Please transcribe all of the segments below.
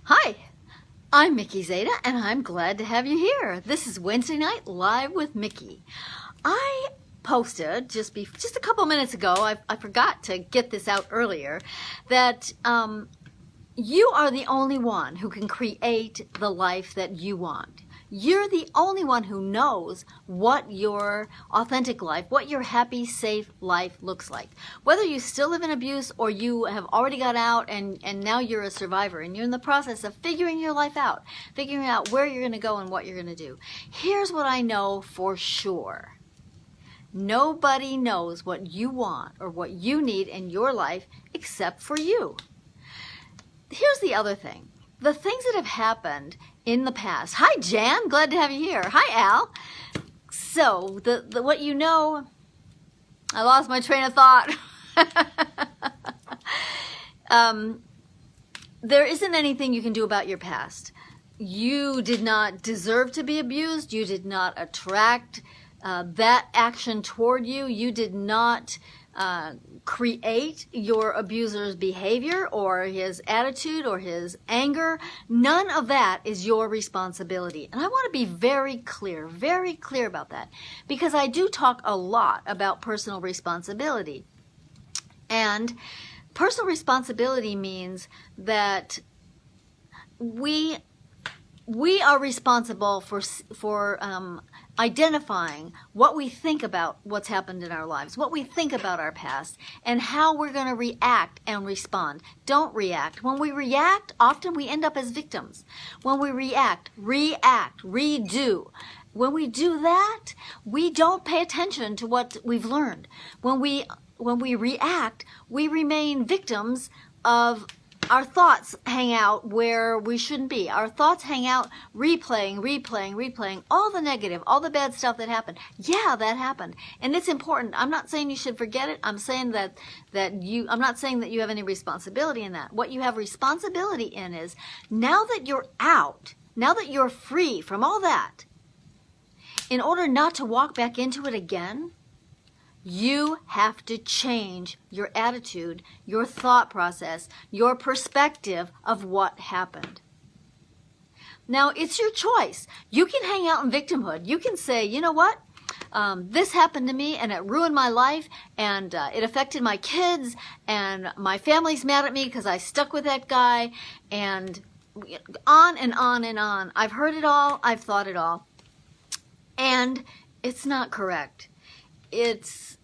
Hi, I'm Mickey Zeta, and I'm glad to have you here. This is Wednesday Night Live with Mickey. I posted just a couple minutes ago, I forgot to get this out earlier, that you are the only one who can create the life that you want. You're the only one who knows what your authentic life, what your happy, safe life looks like. Whether you still live in abuse or you have already got out and now you're a survivor and you're in the process of figuring your life out, figuring out where you're going to go and what you're going to do. Here's what I know for sure. Nobody knows what you want or what you need in your life except for you. Here's the other thing. The things that have happened in the past. Hi, Jan. Glad to have you here. Hi, Al. So, what you know, I lost my train of thought. There isn't anything you can do about your past. You did not deserve to be abused. You did not attract that action toward you. You did not create your abuser's behavior or his attitude or his anger. None of that is your responsibility. And I want to be very clear about that, because I do talk a lot about personal responsibility. And personal responsibility means that we are responsible for identifying what we think about what's happened in our lives, what we think about our past, and how we're going to react and respond. Don't react. When we react, often we end up as victims. When we react, redo. When we do that, we don't pay attention to what we've learned. When we react, we remain victims of our thoughts hang out where we shouldn't be. Our thoughts hang out replaying all the negative, all the bad stuff that happened. Yeah, that happened. And it's important. I'm not saying you should forget it. I'm saying I'm not saying that you have any responsibility in that. What you have responsibility in is, now that you're out, now that you're free from all that, in order not to walk back into it again, you have to change your attitude, your thought process, your perspective of what happened. Now, it's your choice. You can hang out in victimhood. You can say, you know what? This happened to me and it ruined my life and it affected my kids and my family's mad at me because I stuck with that guy, and on and on and on. I've heard it all. I've thought it all. And it's not correct. It's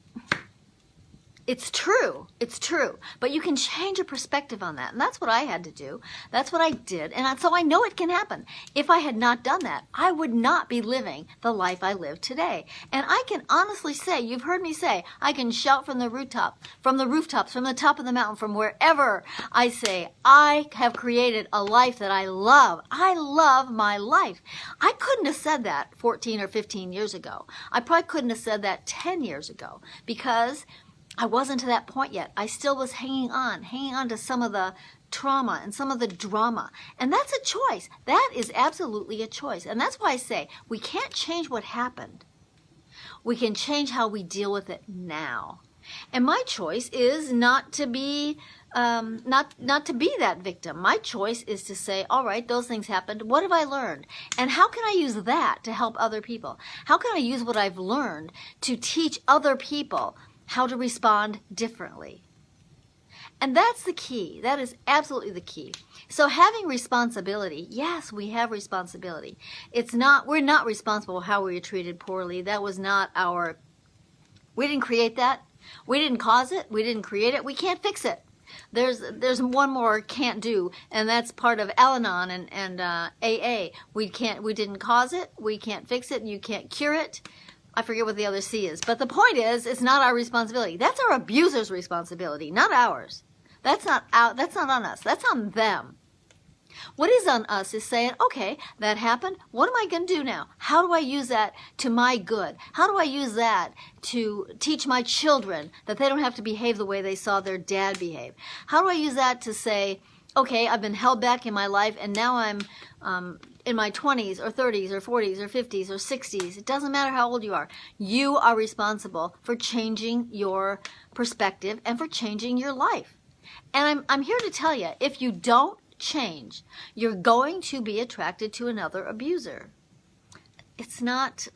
true. It's true. But you can change your perspective on that. And that's what I had to do. That's what I did. And so I know it can happen. If I had not done that, I would not be living the life I live today. And I can honestly say, you've heard me say, I can shout from the rooftops, from the top of the mountain, from wherever. I say, I have created a life that I love. I love my life. I couldn't have said that 14 or 15 years ago. I probably couldn't have said that 10 years ago, because I wasn't to that point yet. I still was hanging on to some of the trauma and some of the drama. And that's a choice. That is absolutely a choice. And that's why I say we can't change what happened. We can change how we deal with it now. And my choice is not to be not to be that victim. My choice is to say, all right, those things happened. What have I learned? And how can I use that to help other people? How can I use what I've learned to teach other people how to respond differently? And that's the key. That is absolutely the key. So having responsibility, yes, we have responsibility. We're not responsible for how we were treated poorly. That was not we didn't create that. We didn't cause it. We didn't create it. We can't fix it. There's one more can't do, and that's part of Al-Anon and AA. We didn't cause it. We can't fix it. You can't cure it. I forget what the other C is. But the point is, it's not our responsibility. That's our abuser's responsibility, not ours. That's not on us. That's on them. What is on us is saying, okay, that happened. What am I going to do now? How do I use that to my good? How do I use that to teach my children that they don't have to behave the way they saw their dad behave? How do I use that to say, okay, I've been held back in my life and now I'm in my 20s or 30s or 40s or 50s or 60s. It doesn't matter how old you are. You are responsible for changing your perspective and for changing your life. And I'm here to tell you, if you don't change, you're going to be attracted to another abuser. It's not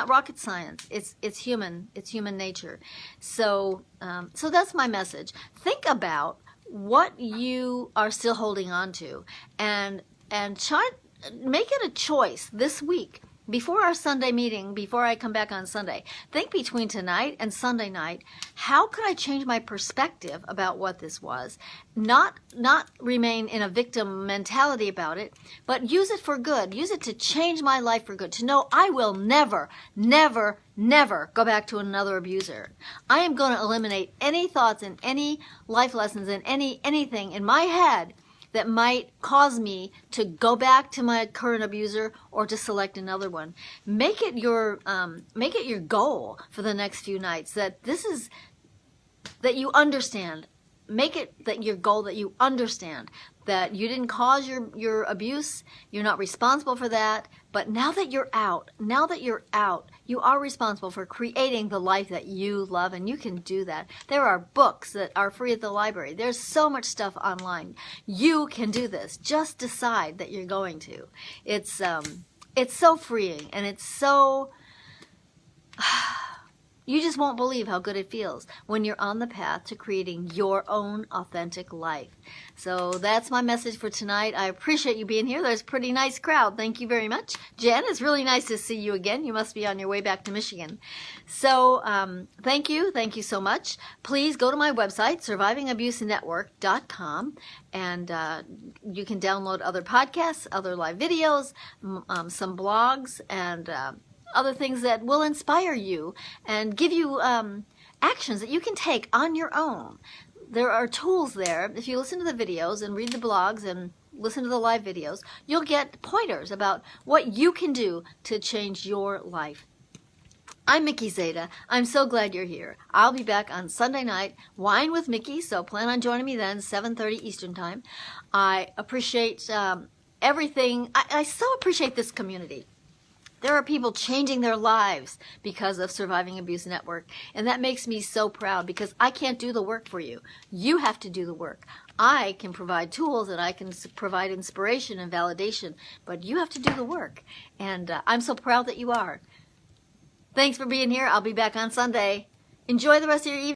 rocket science. It's human nature. So that's my message. Think about what you are still holding on to, and make it a choice this week. Before our Sunday meeting, before I come back on Sunday, think between tonight and Sunday night, how could I change my perspective about what this was? Not remain in a victim mentality about it, but use it for good. Use it to change my life for good. To know I will never, never, never go back to another abuser. I am going to eliminate any thoughts and any life lessons and anything in my head that might cause me to go back to my current abuser or to select another one. Make it your goal for the next few nights that you understand. Make it that your goal that you understand that you didn't cause your abuse. You're not responsible for that. But now that you're out, you are responsible for creating the life that you love, and you can do that. There are books that are free at the library. There's so much stuff online. You can do this. Just decide that you're going to. It's so freeing, and it's so... You just won't believe how good it feels when you're on the path to creating your own authentic life. So that's my message for tonight. I appreciate you being here. There's a pretty nice crowd. Thank you very much. Jen, it's really nice to see you again. You must be on your way back to Michigan. So thank you. Thank you so much. Please go to my website, survivingabusenetwork.com, and you can download other podcasts, other live videos, some blogs, and other things that will inspire you and give you actions that you can take on your own. There are tools there. If you listen to the videos and read the blogs and listen to the live videos, you'll get pointers about what you can do to change your life. I'm Mickey Zeta. I'm so glad you're here. I'll be back on Sunday night, Wine with Mickey, so plan on joining me then, 7:30 Eastern Time. I appreciate everything. I so appreciate this community. There are people changing their lives because of Surviving Abuse Network, and that makes me so proud because I can't do the work for you. You have to do the work. I can provide tools and I can provide inspiration and validation, but you have to do the work, and I'm so proud that you are. Thanks for being here. I'll be back on Sunday. Enjoy the rest of your evening.